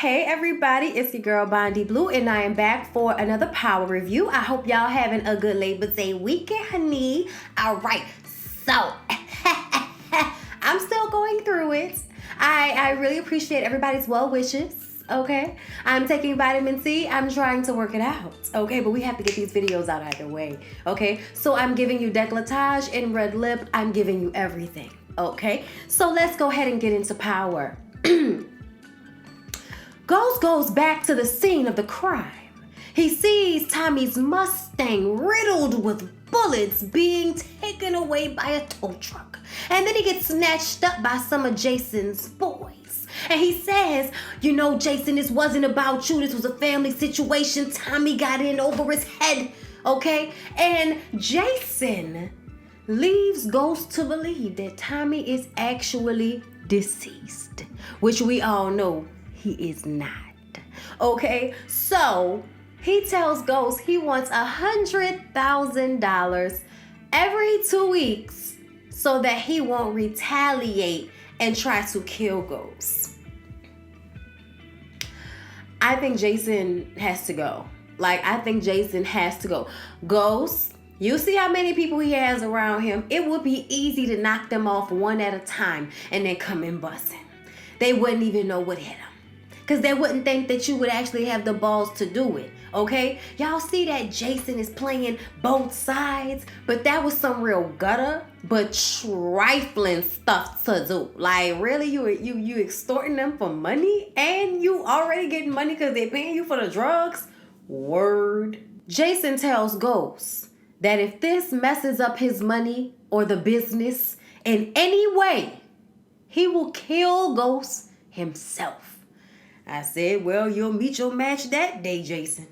Hey everybody, it's your girl Bondy Blue, and I am back for another power review. I hope y'all having a good Labor Day weekend, honey. All right, so I'm still going through it. I really appreciate everybody's well wishes. Okay, I'm taking vitamin C. I'm trying to work it out. Okay, but we have to get these videos out either way. Okay, so I'm giving you décolletage and red lip. I'm giving you everything. Okay, so let's go ahead and get into power. Ghost goes back to the scene of the crime. He sees Tommy's Mustang riddled with bullets being taken away by a tow truck. And then he gets snatched up by some of Jason's boys. And he says, you know, Jason, this wasn't about you. This was a family situation. Tommy got in over his head, okay? And Jason leaves Ghost to believe that Tommy is actually deceased, which we all know he is not. Okay, so he tells Ghost he wants $100,000 every 2 weeks so that he won't retaliate and try to kill Ghost. I think Jason has to go. I think Jason has to go. Ghost, you see how many people he has around him? It would be easy to knock them off one at a time and then come in busting. They wouldn't even know what hit them, because they wouldn't think that you would actually have the balls to do it, okay? Y'all see that Jason is playing both sides, but that was some real gutter but trifling stuff to do. Like, really, you extorting them for money, and you already getting money because they're paying you for the drugs? Word. Jason tells Ghost that if this messes up his money or the business in any way, he will kill Ghost himself. I said, well, you'll meet your match that day, Jason.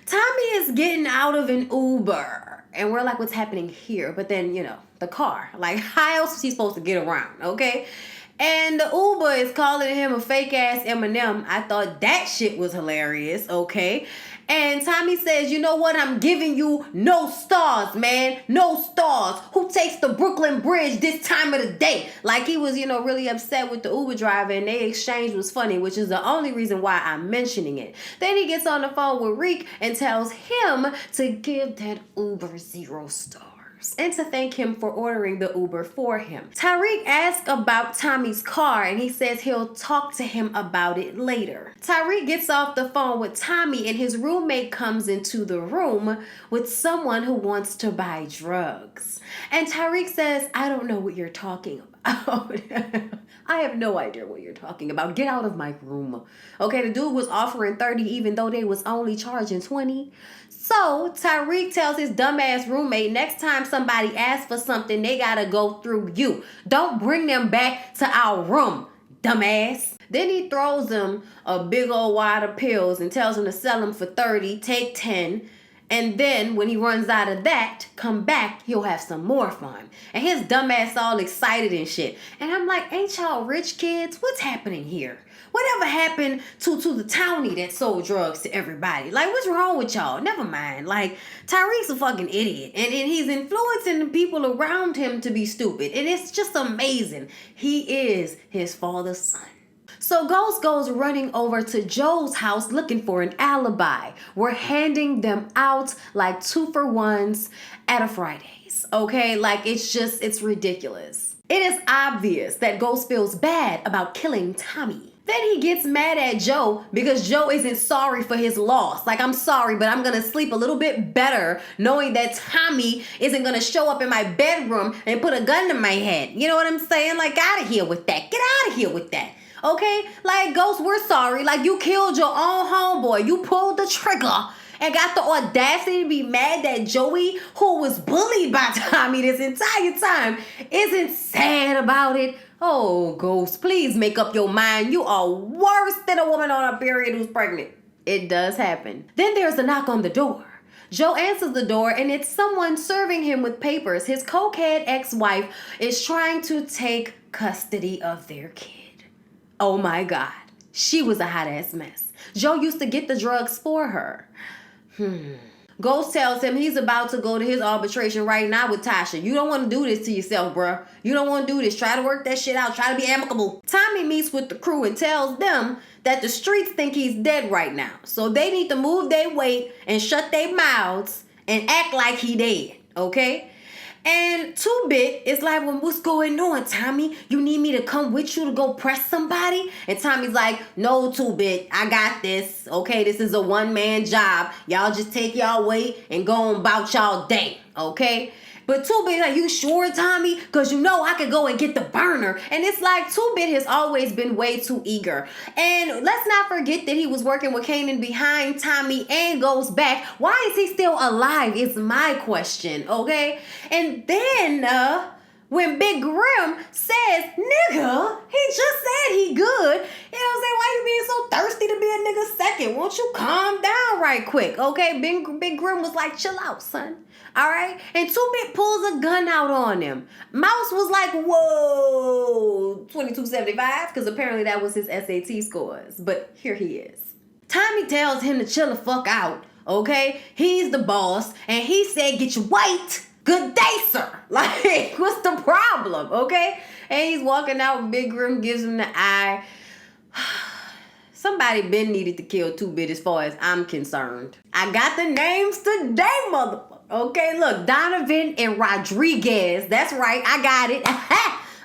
Tommy is getting out of an Uber. And we're like, what's happening here? But then, you know, the car. Like, how else is he supposed to get around, okay? And the Uber is calling him a fake-ass Eminem. I thought that shit was hilarious, okay? And Tommy says, you know what? I'm giving you no stars, man. No stars. Who takes the Brooklyn Bridge this time of the day? Like, he was, you know, really upset with the Uber driver, and their exchange was funny, which is the only reason why I'm mentioning it. Then he gets on the phone with Reek and tells him to give that Uber 0 stars and to thank him for ordering the Uber for him. Tariq asks about Tommy's car, and he says he'll talk to him about it later. Tariq gets off the phone with Tommy, and his roommate comes into the room with someone who wants to buy drugs. And Tariq says, I don't know what you're talking about. I have no idea what you're talking about. Get out of my room. Okay, the dude was offering 30 even though they was only charging 20. So Tariq tells his dumbass roommate, next time somebody asks for something, they gotta go through you. Don't bring them back to our room, dumbass. Then he throws them a big old wad of pills and tells him to sell them for 30, take 10. And then when he runs out of that, come back, he'll have some more fun. And his dumbass all excited and shit. And I'm like, ain't y'all rich kids? What's happening here? Whatever happened to the townie that sold drugs to everybody? Like, what's wrong with y'all? Never mind. Like, Tariq's a fucking idiot. And he's influencing the people around him to be stupid. And it's just amazing. He is his father's son. So Ghost goes running over to Joe's house looking for an alibi. We're handing them out like 2-for-1s at a Fridays. Okay, like it's ridiculous. It is obvious that Ghost feels bad about killing Tommy. Then he gets mad at Joe because Joe isn't sorry for his loss. Like, I'm sorry, but I'm going to sleep a little bit better knowing that Tommy isn't going to show up in my bedroom and put a gun to my head. You know what I'm saying? Like, out of here with that. Get out of here with that. Okay? Like, Ghost, we're sorry. Like, you killed your own homeboy. You pulled the trigger and got the audacity to be mad that Joey, who was bullied by Tommy this entire time, isn't sad about it. Oh, Ghost, please make up your mind. You are worse than a woman on a period who's pregnant. It does happen. Then there's a knock on the door. Joe answers the door, and it's someone serving him with papers. His cokehead ex-wife is trying to take custody of their kid. Oh my God. She was a hot-ass mess. Joe used to get the drugs for her. Ghost tells him he's about to go to his arbitration right now with Tasha. You don't want to do this to yourself, bruh. You don't want to do this. Try to work that shit out. Try to be amicable. Tommy meets with the crew and tells them that the streets think he's dead right now. So they need to move their weight and shut their mouths and act like he dead, okay? And 2-Bit is like, well, what's going on, Tommy? You need me to come with you to go press somebody? And Tommy's like, no, 2-Bit, I got this. Okay, this is a one-man job. Y'all just take y'all weight and go on about y'all day, okay? But 2-Bit like, you sure, Tommy? Because you know I could go and get the burner. And it's like 2-Bit has always been way too eager. And let's not forget that he was working with Kanan behind Tommy and goes back. Why is he still alive is my question, okay? And then when Big Grim says, nigga, he just said he good. You know what I'm saying? Why you being so thirsty to be a nigga second? Won't you calm down right quick, okay? Big Grim was like, chill out, son. All right? And 2-Bit pulls a gun out on him. Mouse was like, whoa, 2275, because apparently that was his SAT scores. But here he is. Tommy tells him to chill the fuck out, okay? He's the boss, and he said, get your weight. Good day, sir. Like, what's the problem, okay? And he's walking out, and Big Grim gives him the eye. Somebody been needed to kill 2-Bit as far as I'm concerned. I got the names today, motherfucker. Okay, look, Donovan and Rodriguez. That's right, I got it.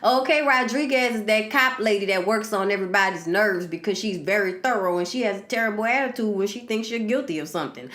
Okay, Rodriguez is that cop lady that works on everybody's nerves because she's very thorough and she has a terrible attitude when she thinks you're guilty of something.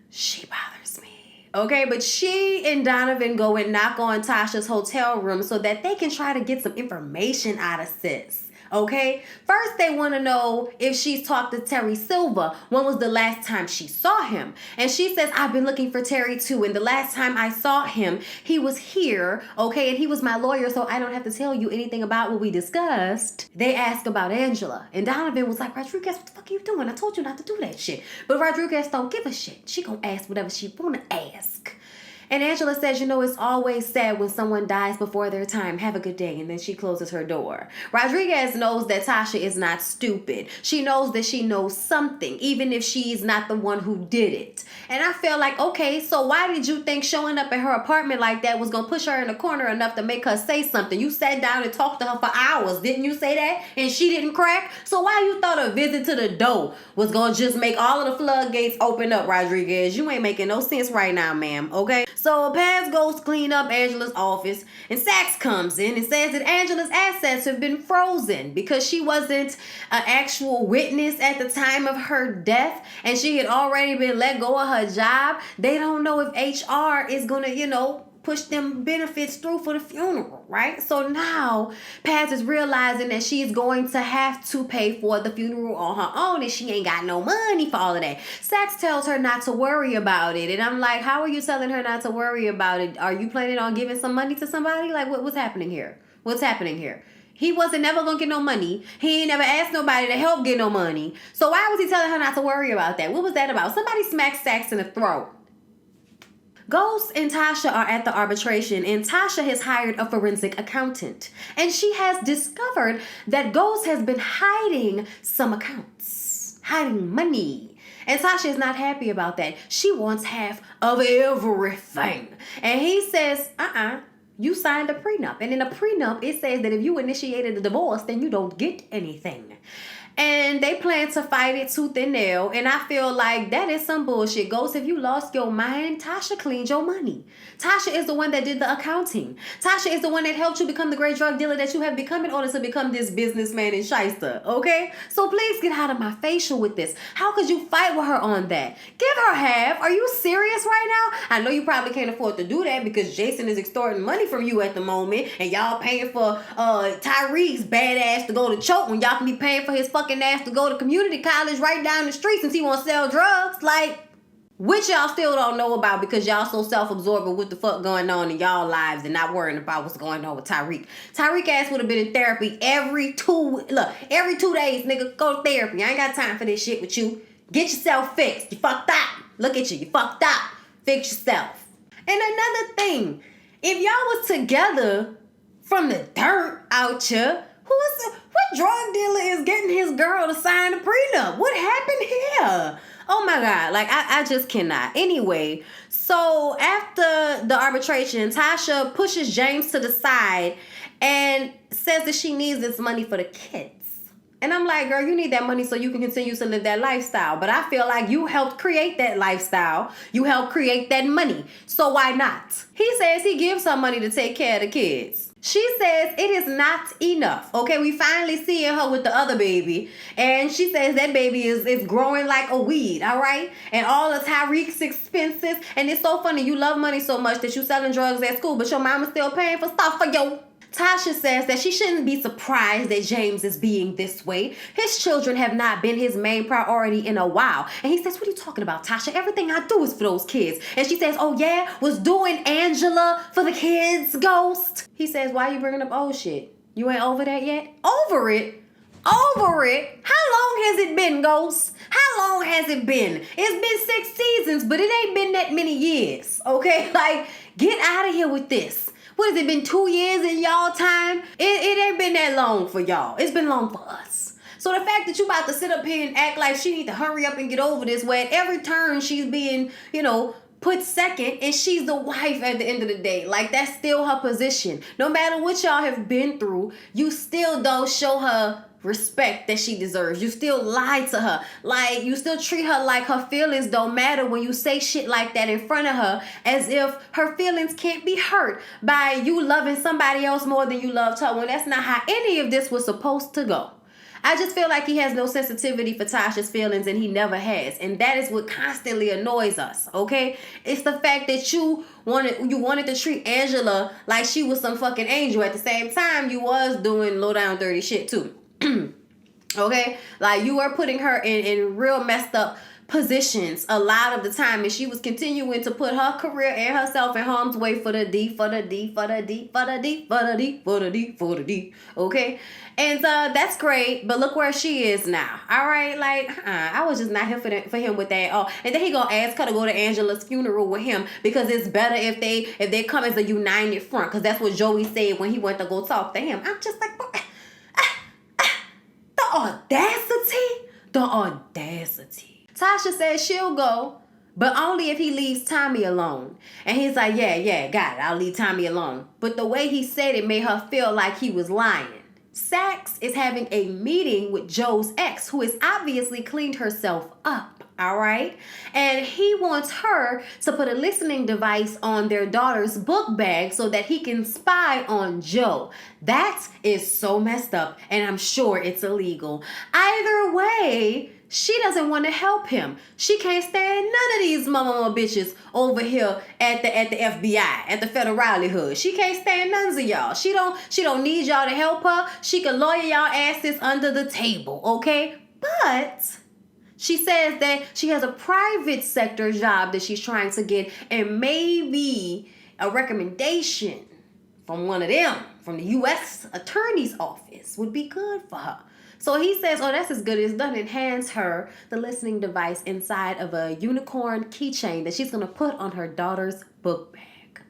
She bothers me. Okay, but she and Donovan go and knock on Tasha's hotel room so that they can try to get some information out of sis. Okay, first they want to know if she's talked to Terry Silva. When was the last time she saw him? And she says, I've been looking for Terry too. And the last time I saw him, he was here. Okay, and he was my lawyer, so I don't have to tell you anything about what we discussed. They ask about Angela. And Donovan was like, Rodriguez, what the fuck are you doing? I told you not to do that shit. But Rodriguez don't give a shit. She gonna ask whatever she wanna ask. And Angela says, you know, it's always sad when someone dies before their time. Have a good day. And then she closes her door. Rodriguez knows that Tasha is not stupid. She knows that she knows something, even if she's not the one who did it. And I feel like, okay, so why did you think showing up at her apartment like that was going to push her in the corner enough to make her say something? You sat down and talked to her for hours. Didn't you say that? And she didn't crack? So why you thought a visit to the door was going to just make all of the floodgates open up, Rodriguez? You ain't making no sense right now, ma'am. Okay? So Paz goes to clean up Angela's office, and Sax comes in and says that Angela's assets have been frozen because she wasn't an actual witness at the time of her death, and she had already been let go of her job. They don't know if HR is going to, push them benefits through for the funeral, right? So now Paz is realizing that she's going to have to pay for the funeral on her own and she ain't got no money for all of that. Sax tells her not to worry about it. And I'm like, how are you telling her not to worry about it? Are you planning on giving some money to somebody? Like, what's happening here? What's happening here? He wasn't never gonna get no money. He ain't never asked nobody to help get no money. So why was he telling her not to worry about that? What was that about? Somebody smacked Sax in the throat. Ghost and Tasha are at the arbitration, and Tasha has hired a forensic accountant. And she has discovered that Ghost has been hiding some accounts, hiding money. And Tasha is not happy about that. She wants half of everything. And he says, you signed a prenup. And in a prenup, it says that if you initiated a divorce, then you don't get anything. And they plan to fight it tooth and nail. And I feel like that is some bullshit. Ghost, if you lost your mind, Tasha cleaned your money. Tasha is the one that did the accounting. Tasha is the one that helped you become the great drug dealer that you have become in order to become this businessman and shyster. Okay? So please get out of my facial with this. How could you fight with her on that? Give her half. Are you serious right now? I know you probably can't afford to do that because Jason is extorting money from you at the moment. And y'all paying for Tyreek's badass to go to choke when y'all can be paying for his fucking ass to go to community college right down the street since he wants to sell drugs, like, which y'all still don't know about because y'all so self-absorbed with what the fuck going on in y'all lives and not worrying about what's going on with Tyreek. Tyreek ass would have been in therapy every 2 days, nigga. Go to therapy. I ain't got time for this shit with you. Get yourself fixed. You fucked up. Look at you. You fucked up. Fix yourself. And another thing, if y'all was together from the dirt out here, what drug dealer is getting his girl to sign a prenup? What happened here? Oh my God. Like, I just cannot. Anyway, so after the arbitration, Tasha pushes James to the side and says that she needs this money for the kids. And I'm like, girl, you need that money so you can continue to live that lifestyle. But I feel like you helped create that lifestyle. You helped create that money. So why not? He says he gives her money to take care of the kids. She says it is not enough. Okay, we finally seeing her with the other baby. And she says that baby is growing like a weed, all right? And all of Tyreek's expenses. And it's so funny, you love money so much that you selling drugs at school, but your mama's still paying for stuff for you. Tasha says that she shouldn't be surprised that James is being this way. His children have not been his main priority in a while. And he says, what are you talking about, Tasha? Everything I do is for those kids. And she says, oh yeah, was doing Angela for the kids, Ghost. He says, why are you bringing up old shit? You ain't over that yet? Over it? Over it? How long has it been, Ghost? How long has it been? It's been 6 seasons, but it ain't been that many years, okay? Like, get out of here with this. What has it been, 2 years in y'all time? It ain't been that long for y'all. It's been long for us. So the fact that you about to sit up here and act like she need to hurry up and get over this, where at every turn she's being, put second, and she's the wife at the end of the day. Like, that's still her position. No matter what y'all have been through, you still don't show her respect that she deserves. You still lie to her. Like, you still treat her like her feelings don't matter when you say shit like that in front of her, as if her feelings can't be hurt by you loving somebody else more than you loved her, when that's not how any of this was supposed to go. I just feel like he has no sensitivity for Tasha's feelings, and he never has. And that is what constantly annoys us, okay? It's the fact that you wanted to treat Angela like she was some fucking angel. At the same time, you was doing low down dirty shit too. Okay, like, you were putting her in real messed up positions a lot of the time, and she was continuing to put her career and herself in harm's way for the D, for the D, for the D, for the D, for the D, for the D, for the D. Okay, and that's great, but look where she is now. All right, like, I was just not here for him with that. Oh, and then he gonna ask her to go to Angela's funeral with him, because it's better if they come as a united front, because that's what Joey said when he went to go talk to him. I'm just like, what? The audacity. Tasha says she'll go, but only if he leaves Tommy alone. And he's like, yeah, got it. I'll leave Tommy alone. But the way he said it made her feel like he was lying. Sax is having a meeting with Joe's ex, who has obviously cleaned herself up, all right? And he wants her to put a listening device on their daughter's book bag so that he can spy on Joe. That is so messed up, and I'm sure it's illegal. Either way, she doesn't want to help him. She can't stand none of these mama bitches over here at the FBI, at the federale hood. She can't stand none of y'all. She don't need y'all to help her. She can lawyer y'all asses under the table, okay? But she says that she has a private sector job that she's trying to get, and maybe a recommendation from one of them, from the U.S. Attorney's Office, would be good for her. So he says, oh, that's as good as done, and hands her the listening device inside of a unicorn keychain that she's going to put on her daughter's book bag.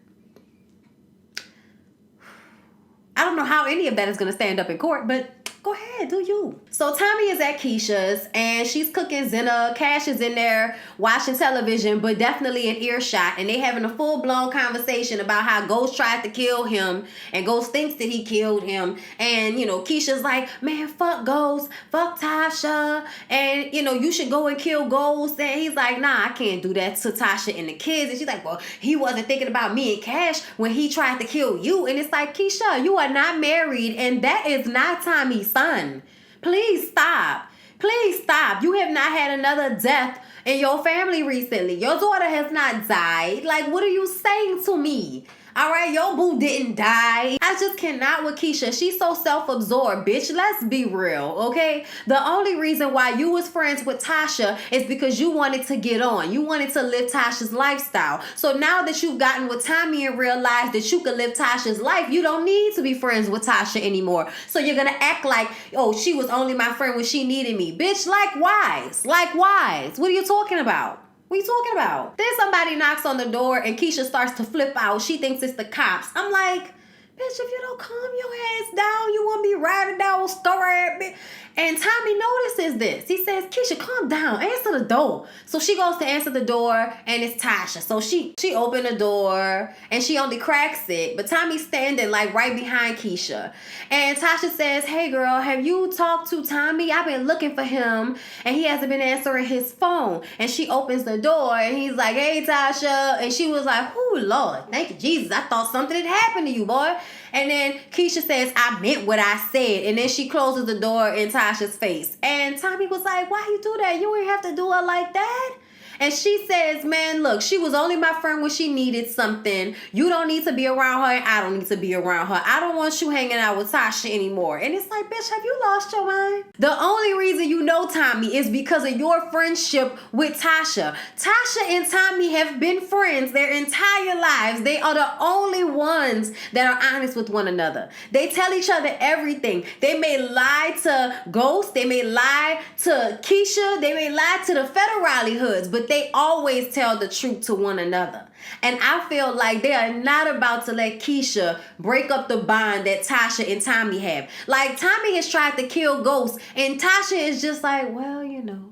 I don't know how any of that is going to stand up in court, but go ahead, do you. So Tommy is at Keisha's, and she's cooking Zenna. Cash is in there watching television, but definitely in earshot, and they having a full-blown conversation about how Ghost tried to kill him, and Ghost thinks that he killed him. And, Keisha's like, man, fuck Ghost, fuck Tasha, and, you should go and kill Ghost. And he's like, nah, I can't do that to Tasha and the kids. And she's like, well, he wasn't thinking about me and Cash when he tried to kill you. And it's like, Keisha, you are not married, and that is not Tommy's son. Please stop. Please stop. You have not had another death in your family recently. Your daughter has not died. Like, what are you saying to me? All right, your boo didn't die. I just cannot with Keisha. She's so self-absorbed, bitch. Let's be real, okay? The only reason why you was friends with Tasha is because you wanted to get on. You wanted to live Tasha's lifestyle. So now that you've gotten with Tommy and realized that you could live Tasha's life, you don't need to be friends with Tasha anymore. So you're gonna act like, oh, she was only my friend when she needed me. Bitch, likewise. Likewise. What are you talking about? What are you talking about? Then somebody knocks on the door and Keisha starts to flip out. She thinks it's the cops. I'm like, bitch, if you don't calm your ass down, you won't be riding down story, bitch. And Tommy notices this. He says, Keisha, calm down. Answer the door. So she goes to answer the door, and it's Tasha. So she opened the door, and she only cracks it. But Tommy's standing, like, right behind Keisha. And Tasha says, hey, girl, have you talked to Tommy? I've been looking for him, and he hasn't been answering his phone. And she opens the door, and he's like, hey, Tasha. And she was like, oh, Lord, thank you, Jesus. I thought something had happened to you, boy. And then Keisha says, I meant what I said. And then she closes the door in Tasha's face. And Tommy was like, why you do that? You ain't have to do it like that. And she says, man, look, she was only my friend when she needed something. You don't need to be around her, and I don't need to be around her. I don't want you hanging out with Tasha anymore. And it's like, bitch, have you lost your mind? The only reason you know Tommy is because of your friendship with Tasha. Tasha and Tommy have been friends their entire lives. They are the only ones that are honest with one another. They tell each other everything. They may lie to Ghost. They may lie to Keisha. They may lie to the federale hoods, but they always tell the truth to one another. And I feel like they are not about to let Keisha break up the bond that Tasha and Tommy have. Like, Tommy has tried to kill Ghost, and Tasha is just like, well, you know.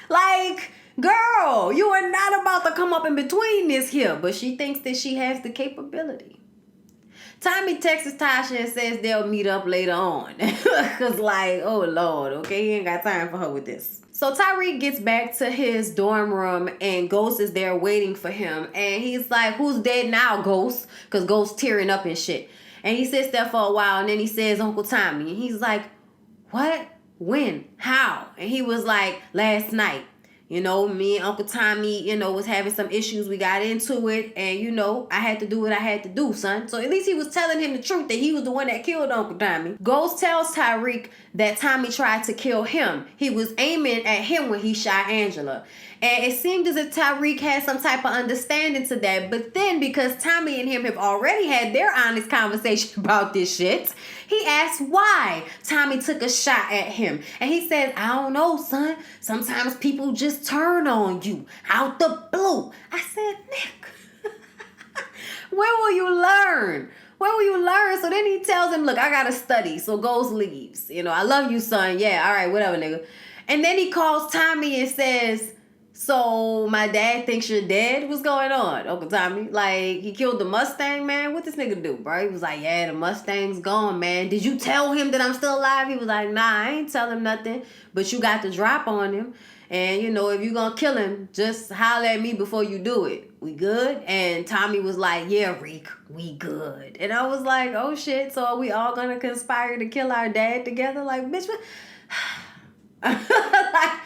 Like, girl, you are not about to come up in between this here. But she thinks that she has the capability. Tommy texts Tasha and says they'll meet up later on. Because, like, oh, Lord, okay, he ain't got time for her with this. So Tariq gets back to his dorm room, and Ghost is there waiting for him. And he's like, who's dead now, Ghost? Because Ghost tearing up and shit. And he sits there for a while, and then he says, Uncle Tommy. And he's like, what? When? How? And he was like, last night. You know, me and Uncle Tommy, you know, was having some issues. We got into it. And, you know, I had to do what I had to do, son. So at least he was telling him the truth that he was the one that killed Uncle Tommy. Ghost tells Tariq that Tommy tried to kill him. He was aiming at him when he shot Angela. And it seemed as if Tariq had some type of understanding to that. But then, because Tommy and him have already had their honest conversation about this shit, he asked why Tommy took a shot at him. And he said, I don't know, son. Sometimes people just turn on you out the blue. I said, Nick, when will you learn? When will you learn? So then he tells him, look, I got to study. So Ghost leaves. You know, I love you, son. Yeah, all right, whatever, nigga. And then he calls Tommy and says, so my dad thinks you're dead? What's going on, Uncle Tommy? Like, he killed the Mustang, man? What this nigga do, bro? He was like, yeah, the Mustang's gone, man. Did you tell him that I'm still alive? He was like, nah, I ain't tell him nothing. But you got the drop on him. And, you know, if you gonna kill him, just holler at me before you do it. We good? And Tommy was like, yeah, Reek, we good. And I was like, oh, shit, so are we all gonna conspire to kill our dad together? Like, bitch, what? Like,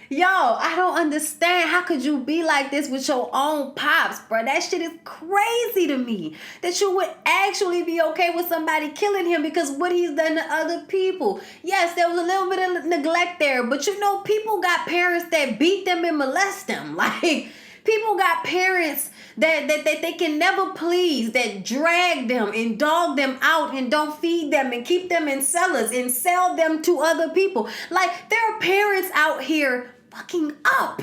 yo, I don't understand. How could you be like this with your own pops, bro? That shit is crazy to me. That you would actually be okay with somebody killing him because what he's done to other people. Yes, there was a little bit of neglect there, but you know, people got parents that beat them and molest them. Like, people got parents that they can never please, that drag them and dog them out and don't feed them and keep them in cellars and sell them to other people. Like, there are parents out here fucking up.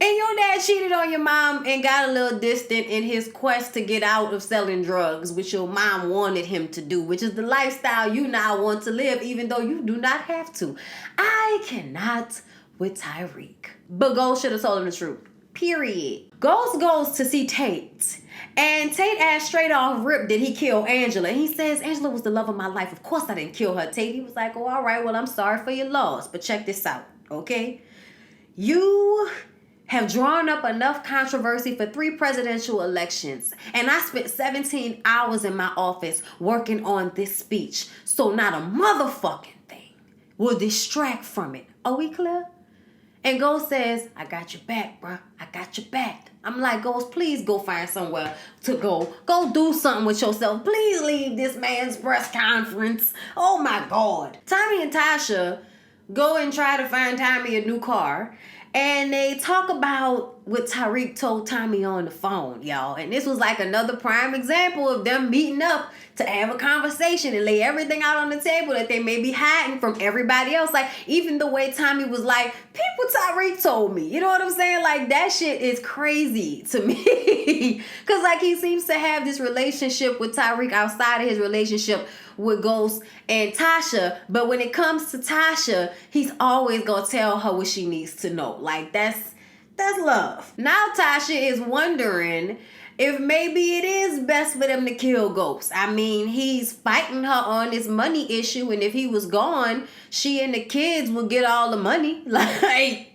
And your dad cheated on your mom and got a little distant in his quest to get out of selling drugs, which your mom wanted him to do, which is the lifestyle you now want to live, even though you do not have to. I cannot with Tariq. But Ghost should have told him the truth. Period. Ghost goes to see Tate. And Tate asked straight off rip, did he kill Angela? And he says, Angela was the love of my life. Of course I didn't kill her, Tate. He was like, oh, all right, well, I'm sorry for your loss. But check this out, okay? You have drawn up enough controversy for 3 presidential elections. And I spent 17 hours in my office working on this speech. So not a motherfucking thing will distract from it. Are we clear? And Ghost says, I got your back, bruh. I got your back. I'm like, Ghost, please go find somewhere to go. Go do something with yourself. Please leave this man's press conference. Oh, my God. Tommy and Tasha go and try to find Tommy a new car. And they talk about what Tariq told Tommy on the phone, y'all. And this was like another prime example of them meeting up to have a conversation and lay everything out on the table that they may be hiding from everybody else. Like, even the way Tommy was like, people Tariq told me. You know what I'm saying? Like, that shit is crazy to me. Because, like, he seems to have this relationship with Tariq outside of his relationship with Ghost and Tasha. But when it comes to Tasha, he's always gonna tell her what she needs to know. Like, that's love. Now Tasha is wondering if maybe it is best for them to kill Ghost. I mean, he's fighting her on this money issue, and if he was gone, she and the kids would get all the money. Like,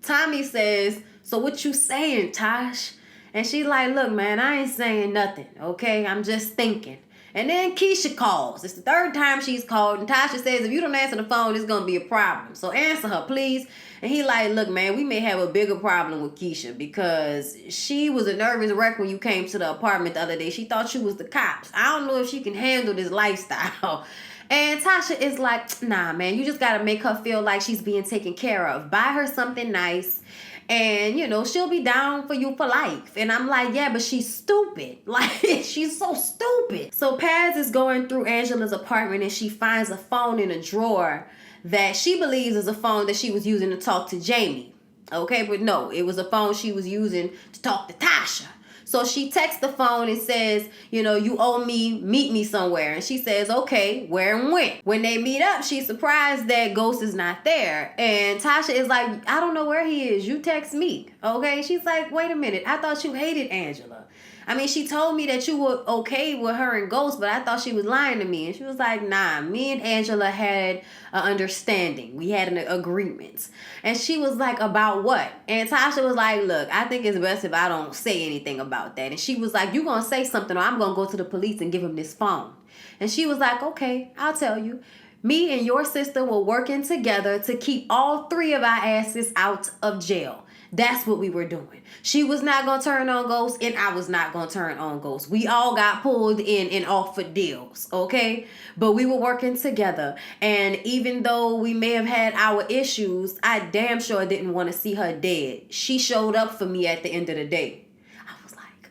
Tommy says, so what you saying, Tosh? And she's like, look, man, I ain't saying nothing, okay? I'm just thinking. And then Keisha calls. It's the third time she's called. And Tasha says, if you don't answer the phone, it's going to be a problem. So answer her, please. And he like, look, man, we may have a bigger problem with Keisha because she was a nervous wreck when you came to the apartment the other day. She thought you was the cops. I don't know if she can handle this lifestyle. And Tasha is like, nah, man, you just got to make her feel like she's being taken care of. Buy her something nice. And, you know, she'll be down for you for life. And I'm like, yeah, but she's stupid. Like, she's so stupid. So Paz is going through Angela's apartment and she finds a phone in a drawer that she believes is a phone that she was using to talk to Jamie. Okay, but no, it was a phone she was using to talk to Tasha. So she texts the phone and says, you know, you owe me, meet me somewhere. And she says, okay, where and when? When they meet up, she's surprised that Ghost is not there. And Tasha is like, I don't know where he is. You text me. Okay? She's like, wait a minute. I thought you hated Angela. I mean, she told me that you were okay with her and Ghost, but I thought she was lying to me. And she was like, nah, me and Angela had an understanding. We had an agreement. And she was like, about what? And Tasha was like, look, I think it's best if I don't say anything about that. And she was like, you gonna say something or I'm gonna go to the police and give him this phone. And she was like, okay, I'll tell you. Me and your sister were working together to keep all three of our asses out of jail. That's what we were doing. She was not going to turn on Ghost, and I was not going to turn on Ghost. We all got pulled in and offered deals, okay? But we were working together. And even though we may have had our issues, I damn sure didn't want to see her dead. She showed up for me at the end of the day. I was like,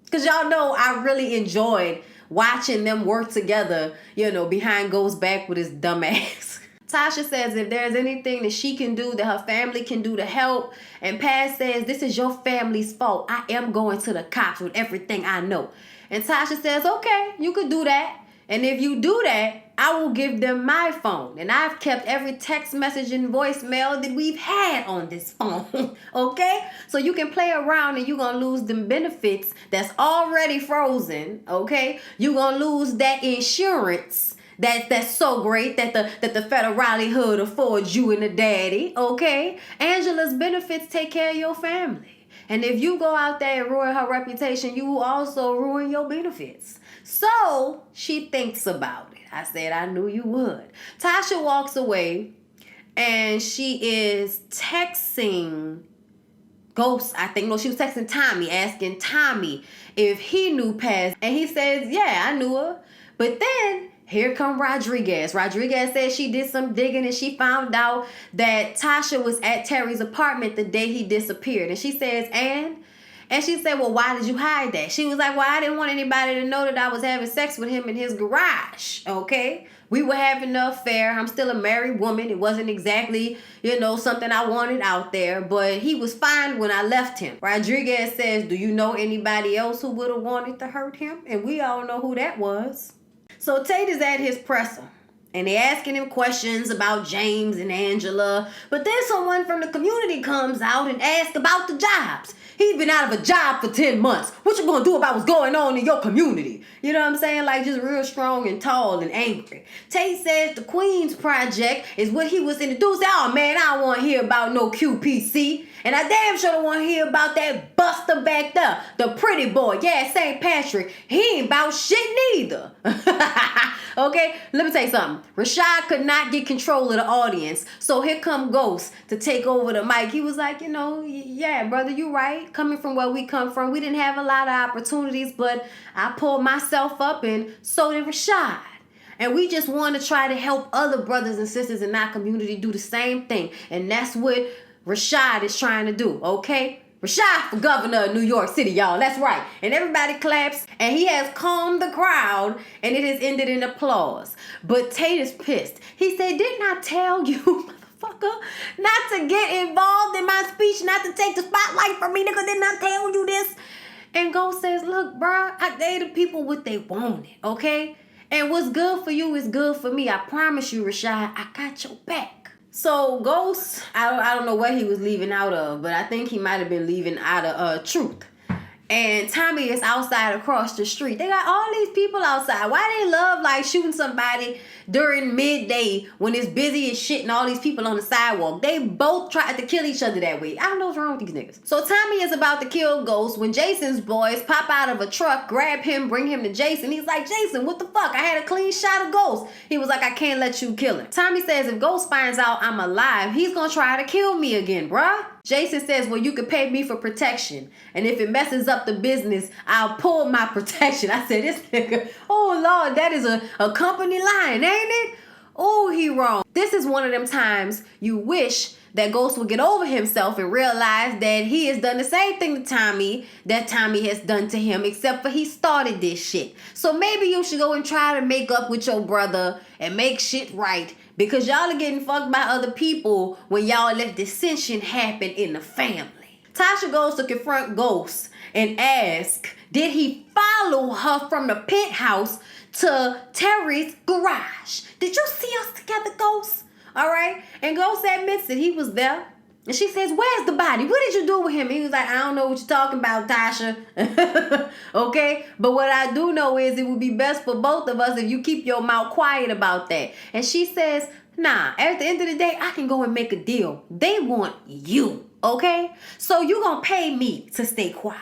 because y'all know I really enjoyed watching them work together, you know, behind Ghost's back with his dumb ass. Tasha says if there's anything that she can do, that her family can do to help. And Paz says, this is your family's fault. I am going to the cops with everything I know. And Tasha says, okay, you could do that. And if you do that, I will give them my phone. And I've kept every text message and voicemail that we've had on this phone. Okay? So you can play around and you're going to lose them benefits that's already frozen. Okay? You're going to lose that insurance. That's so great that the federale hood affords you and the daddy, okay? Angela's benefits take care of your family. And if you go out there and ruin her reputation, you will also ruin your benefits. So she thinks about it. I said I knew you would. Tasha walks away and she is texting Ghost, I think. No, she was texting Tommy, asking Tommy if he knew Paz. And he says, yeah, I knew her. But then here come Rodriguez. Rodriguez said she did some digging and she found out that Tasha was at Terry's apartment the day he disappeared. And she says, and she said, well, why did you hide that? She was like, well, I didn't want anybody to know that I was having sex with him in his garage, okay? We were having an affair. I'm still a married woman. It wasn't exactly, you know, something I wanted out there, but he was fine when I left him. Rodriguez says, do you know anybody else who would have wanted to hurt him? And we all know who that was. So Tate is at his presser, and they're asking him questions about James and Angela. But then someone from the community comes out and asks about the jobs. He's been out of a job for 10 months. What you gonna do about what's going on in your community? You know what I'm saying? Like, just real strong and tall and angry. Tate says the Queens Project is what he was introduced. Oh, man, I don't want to hear about no QPC. And I damn sure don't want to hear about that buster back there. The pretty boy. Yeah, St. Patrick. He ain't about shit neither. Okay? Let me tell you something. Rashad could not get control of the audience. So here come Ghost to take over the mic. He was like, you know, yeah, brother, you right. Coming from where we come from, we didn't have a lot of opportunities, but I pulled myself up and so did Rashad. And we just want to try to help other brothers and sisters in our community do the same thing. And that's what Rashad is trying to do, okay? Rashad for governor of New York City, y'all. That's right. And everybody claps, and he has calmed the crowd, and it has ended in applause. But Tate is pissed. He said, didn't I tell you, motherfucker, not to get involved in my speech, not to take the spotlight from me, nigga? Didn't I tell you this? And Ghost says, look, bruh, I gave the people what they wanted, okay? And what's good for you is good for me. I promise you, Rashad, I got your back. So Ghost, I don't know what he was leaving out of, but I think he might have been leaving out of Truth. And Tommy is outside across the street. They got all these people outside. Why they love like shooting somebody during midday when it's busy as shit and all these people on the sidewalk? They both tried to kill each other that way. I don't know what's wrong with these niggas. So Tommy is about to kill Ghost when Jason's boys pop out of a truck, grab him, bring him to Jason. He's like, Jason, what the fuck? I had a clean shot of Ghost. He was like, I can't let you kill him. Tommy says if Ghost finds out I'm alive, he's gonna try to kill me again, bruh. Jason says, well, you could pay me for protection. And if it messes up the business, I'll pull my protection. I said, this nigga, oh, Lord, that is a company line, ain't it? Oh, he wrong. This is one of them times you wish that Ghost would get over himself and realize that he has done the same thing to Tommy that Tommy has done to him, except for he started this shit. So maybe you should go and try to make up with your brother and make shit right, because y'all are getting fucked by other people when y'all let dissension happen in the family. Tasha goes to confront Ghost and ask, did he follow her from the penthouse to Terry's garage? Did you see us together, Ghost? All right. And Ghost admits that he was there. And she says, where's the body? What did you do with him? He was like, I don't know what you're talking about, Tasha. Okay? But what I do know is it would be best for both of us if you keep your mouth quiet about that. And she says, nah, at the end of the day, I can go and make a deal. They want you. Okay? So you gonna pay me to stay quiet.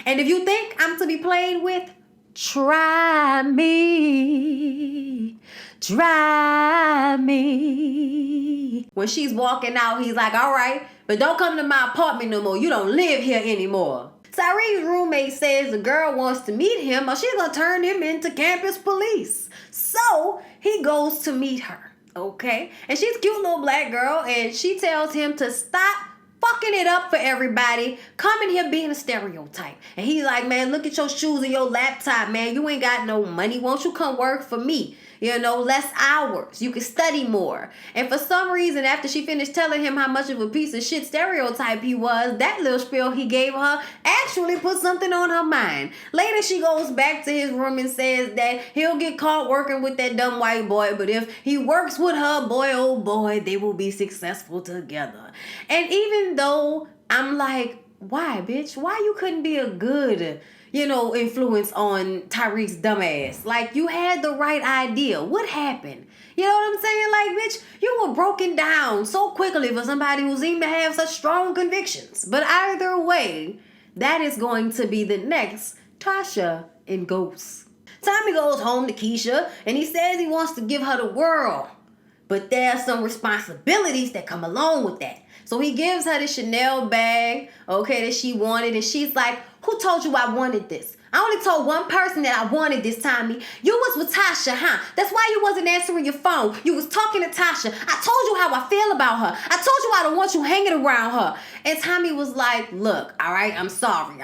And if you think I'm to be played with, try me. Try me. When she's walking out, he's like, all right, but don't come to my apartment no more. You don't live here anymore. Tyree's roommate says the girl wants to meet him or she's gonna turn him into campus police. So he goes to meet her, okay? And she's a cute little black girl and she tells him to stop fucking it up for everybody. Come in here being a stereotype. And he's like, man, look at your shoes and your laptop, man. You ain't got no money. Won't you come work for me? You know, less hours. You can study more. And for some reason, after she finished telling him how much of a piece of shit stereotype he was, that little spiel he gave her actually put something on her mind. Later, she goes back to his room and says that he'll get caught working with that dumb white boy, but if he works with her, boy, oh boy, they will be successful together. And even though I'm like, why, bitch? Why you couldn't be a good, influence on Tyreek's dumbass? Like, you had the right idea. What happened? You know what I'm saying? Like, bitch, you were broken down so quickly for somebody who seemed to have such strong convictions. But either way, that is going to be the next Tasha and Ghost. Tommy goes home to Keisha, and he says he wants to give her the world. But there are some responsibilities that come along with that. So he gives her the Chanel bag, okay, that she wanted. And she's like, who told you I wanted this? I only told one person that I wanted this, Tommy. You was with Tasha, huh? That's why you wasn't answering your phone. You was talking to Tasha. I told you how I feel about her. I told you I don't want you hanging around her. And Tommy was like, look, all right, I'm sorry,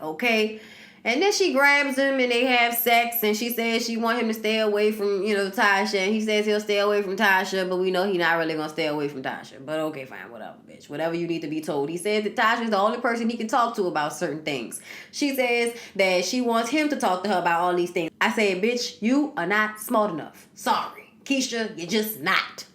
okay? And then she grabs him and they have sex and she says she want him to stay away from, Tasha. And he says he'll stay away from Tasha, but we know he's not really going to stay away from Tasha. But okay, fine, whatever, bitch. Whatever you need to be told. He says that Tasha is the only person he can talk to about certain things. She says that she wants him to talk to her about all these things. I said, bitch, you are not smart enough. Sorry. Keisha, you're just not.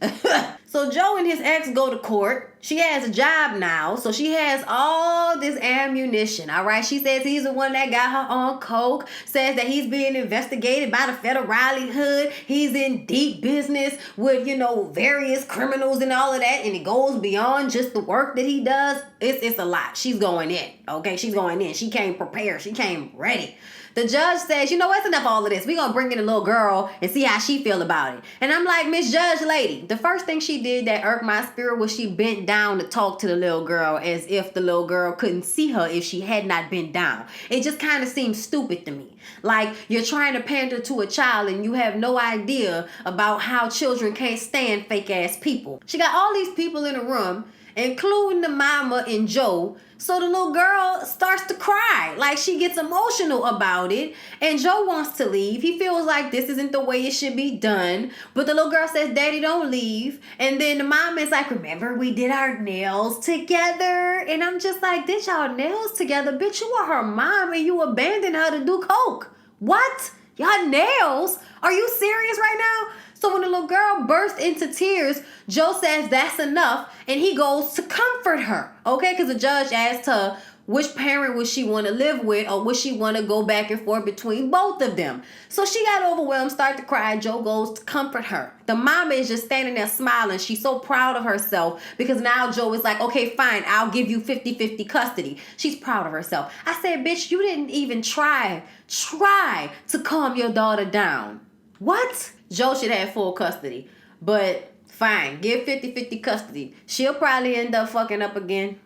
So Joe and his ex go to court. She has a job now, so she has all this ammunition, all right? She says he's the one that got her on coke, says that he's being investigated by the federale hood. He's in deep business with, various criminals and all of that, and it goes beyond just the work that he does. It's a lot. She's going in, okay? She's going in. She came prepared. She came ready. The judge says, it's enough of all of this. We're going to bring in a little girl and see how she feel about it. And I'm like, Miss Judge Lady, the first thing she did that irked my spirit was she bent down to talk to the little girl as if the little girl couldn't see her if she had not been down. It just kind of seems stupid to me. Like, you're trying to pander to a child and you have no idea about how children can't stand fake ass people. She got all these people in a room including the mama and Joe. So the little girl starts to cry. Like, she gets emotional about it. And Joe wants to leave. He feels like this isn't the way it should be done. But the little girl says, Daddy, don't leave. And then the mom is like, remember we did our nails together? And I'm just like, did y'all nails together? Bitch, you are her mom and you abandoned her to do coke. What? Y'all nails? Are you serious right now? So when the little girl bursts into tears, Joe says that's enough, and he goes to comfort her, okay? Because the judge asked her which parent would she want to live with, or would she want to go back and forth between both of them. So she got overwhelmed, started to cry. Joe goes to comfort her. The mama is just standing there smiling. She's so proud of herself because now Joe is like, okay, fine, I'll give you 50-50 custody. She's proud of herself. I said, bitch, you didn't even try to calm your daughter down. What? Joe should have full custody. But fine, give 50-50 custody. She'll probably end up fucking up again.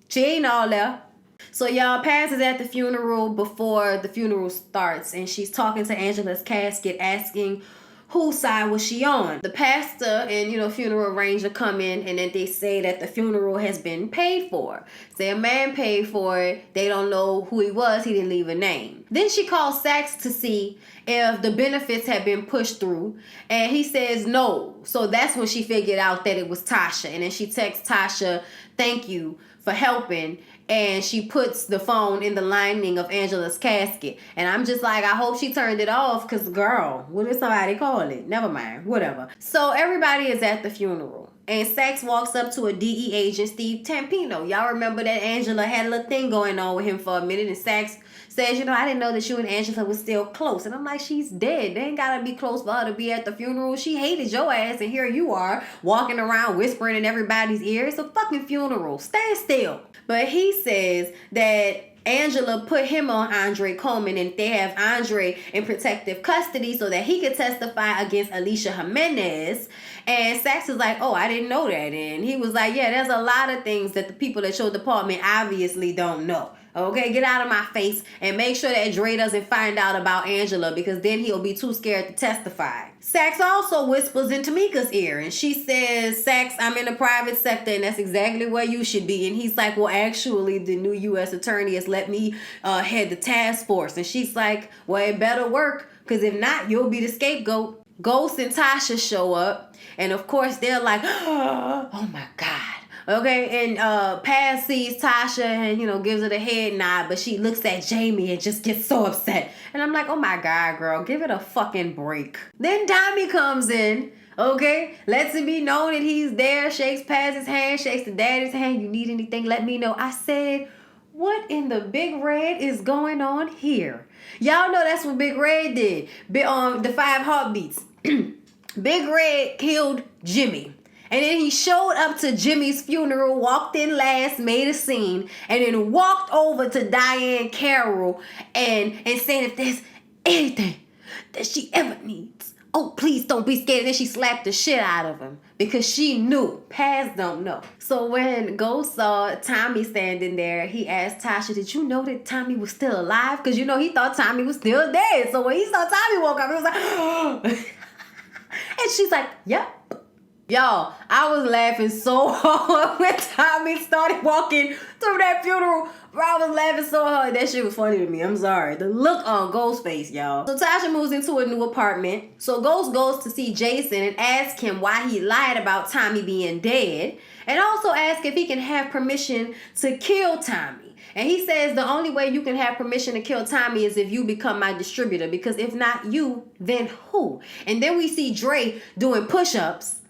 She ain't all there. So y'all, Paz is at the funeral before the funeral starts. And she's talking to Angela's casket, asking whose side was she on. The pastor and, funeral arranger come in, and then they say that the funeral has been paid for. Say a man paid for it. They don't know who he was. He didn't leave a name. Then she calls Sachs to see if the benefits had been pushed through, and he says no. So that's when she figured out that it was Tasha. And then she texts Tasha, thank you for helping, and she puts the phone in the lining of Angela's casket. And I'm just like, I hope she turned it off, because girl, what did somebody call it? Never mind, whatever. So everybody is at the funeral, and Sachs walks up to a DE agent, Steve Tampino. Y'all remember that Angela had a little thing going on with him for a minute, and Sachs says, I didn't know that you and Angela was still close. And I'm like, she's dead. They ain't gotta be close for her to be at the funeral. She hated your ass, and here you are walking around whispering in everybody's ear. It's a fucking funeral. Stand still. But he says that Angela put him on Andre Coleman, and they have Andre in protective custody so that he could testify against Alicia Jimenez. And Sachs is like, oh, I didn't know that. And he was like, yeah, there's a lot of things that the people at your department obviously don't know. Okay, get out of my face and make sure that Dre doesn't find out about Angela, because then he'll be too scared to testify. Sachs also whispers in Tamika's ear, and she says, Sachs, I'm in the private sector, and that's exactly where you should be. And he's like, well, actually, the new U.S. attorney has let me head the task force. And she's like, well, it better work, because if not, you'll be the scapegoat. Ghost and Tasha show up, and of course, they're like, oh my God. Okay, and Paz sees Tasha and, gives her the head nod, but she looks at Jamie and just gets so upset. And I'm like, oh my God, girl, give it a fucking break. Then Tommy comes in, okay, lets it be known that he's there, shakes Paz's hand, shakes the daddy's hand. You need anything, let me know. I said, what in the Big Red is going on here? Y'all know that's what Big Red did. The 5 Heartbeats. Big Red killed Jimmy. And then he showed up to Jimmy's funeral, walked in last, made a scene, and then walked over to Diane Carroll and said, if there's anything that she ever needs, oh, please don't be scared. And then she slapped the shit out of him because she knew. Paz don't know. So when Ghost saw Tommy standing there, he asked Tasha, did you know that Tommy was still alive? Because, he thought Tommy was still dead. So when he saw Tommy walk up, he was like, oh. And she's like, yep. Y'all, I was laughing so hard when Tommy started walking through that funeral. Bro, I was laughing so hard. That shit was funny to me. I'm sorry. The look on Ghost's face, y'all. So Tasha moves into a new apartment. So Ghost goes to see Jason and asks him why he lied about Tommy being dead. And also asks if he can have permission to kill Tommy. And he says the only way you can have permission to kill Tommy is if you become my distributor. Because if not you, then who? And then we see Dre doing push-ups.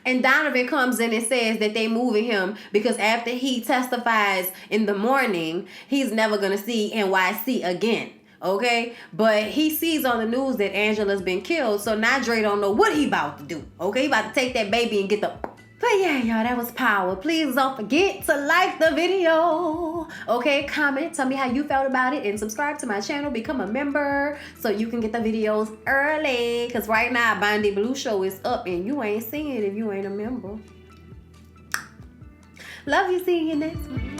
And Donovan comes in and says that they moving him because after he testifies in the morning, he's never going to see NYC again. Okay? But he sees on the news that Angela's been killed. So now Dre don't know what he about to do. Okay? He about to take that baby and get the... But yeah, y'all, that was power. Please don't forget to like the video. Okay, comment, tell me how you felt about it, and subscribe to my channel, become a member so you can get the videos early. Because right now, Bondi Blue Show is up and you ain't seeing it if you ain't a member. Love you, see you next one.